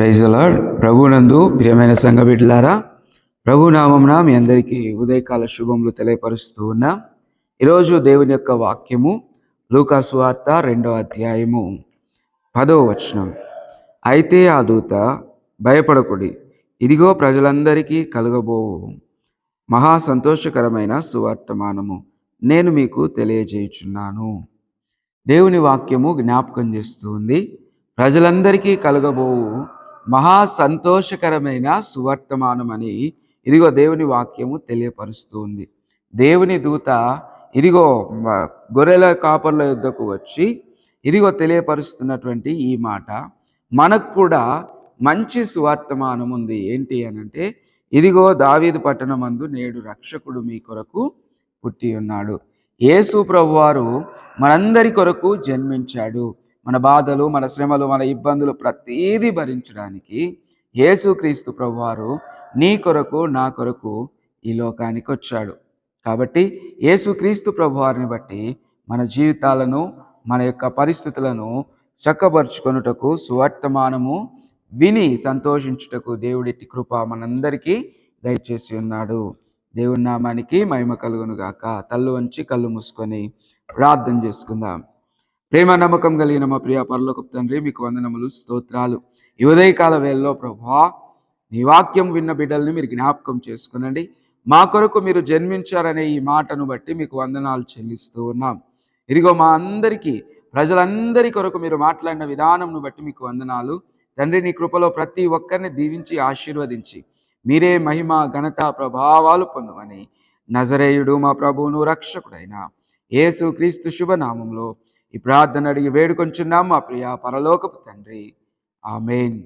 Praise the lord. ప్రభునందు ప్రియమైన సంఘ బిడ్డలారా, ప్రభునామమున మీ అందరికీ ఉదయకాల శుభములు తెలియపరుస్తూ ఉన్నాం. ఈరోజు దేవుని యొక్క వాక్యము లూకా సువార్త 2వ అధ్యాయము 10వ వచనం. అయితే ఆ దూత, భయపడకుడి, ఇదిగో ప్రజలందరికీ కలుగబోవు మహా సంతోషకరమైన సువర్తమానము నేను మీకు తెలియజేయుచున్నాను. దేవుని వాక్యము జ్ఞాపకం చేస్తుంది. ప్రజలందరికీ కలుగబోవు మహా సంతోషకరమైన సువర్తమానమని ఇదిగో దేవుని వాక్యము తెలియపరుస్తుంది. దేవుని దూత ఇదిగో గొర్రెల కాపర్ల యుద్ధకు వచ్చి ఇదిగో తెలియపరుస్తున్నటువంటి ఈ మాట మనకు కూడా మంచి సువర్తమానం ఉంది. ఏంటి అనంటే, ఇదిగో దావీదు పట్టణమందు నేడు రక్షకుడు మీ కొరకు పుట్టి ఉన్నాడు. యేసు ప్రభువారు మనందరి కొరకు జన్మించాడు. మన బాధలు, మన శ్రమలు, మన ఇబ్బందులు ప్రతీదీ భరించడానికి యేసుక్రీస్తు ప్రభువారు నీ కొరకు, నా కొరకు ఈ లోకానికి వచ్చాడు. కాబట్టి యేసుక్రీస్తు ప్రభువారిని బట్టి మన జీవితాలను, మన యొక్క పరిస్థితులను చక్కబరుచుకొనుటకు, సువర్తమానము విని సంతోషించుటకు దేవుడిటి కృప మనందరికీ దయచేసి ఉన్నాడు. దేవుని నామానికి మహిమ కలుగును గాక. తల్లు వంచి కళ్ళు మూసుకొని ప్రార్థన చేసుకుందాం. ప్రేమ నమ్మకం కలిగిన మా ప్రియ పరలోకపు తండ్రి, మీకు వందనములు, స్తోత్రాలు. ఈ ఉదయకాల వేళలో ప్రభువా, నీ వాక్యం విన్న బిడ్డల్ని మీరు జ్ఞాపకం చేసుకునండి. మా కొరకు మీరు జన్మించారనే ఈ మాటను బట్టి మీకు వందనాలు చెల్లిస్తూ ఉన్నాం. ఇదిగో మా అందరికీ, ప్రజలందరి కొరకు మీరు మాట్లాడిన విధానంను బట్టి మీకు వందనాలు తండ్రి. నీ కృపలో ప్రతి ఒక్కరిని దీవించి ఆశీర్వదించి మీరే మహిమ, ఘనత, ప్రభావాలు పొందమని నజరేయుడు మా ప్రభువును రక్షకుడైన యేసుక్రీస్తు శుభనామంలో ఈ ప్రార్థన అడిగి వేడుకొంచున్నాం మా ప్రియ పరలోకపు తండ్రి. ఆమేన్.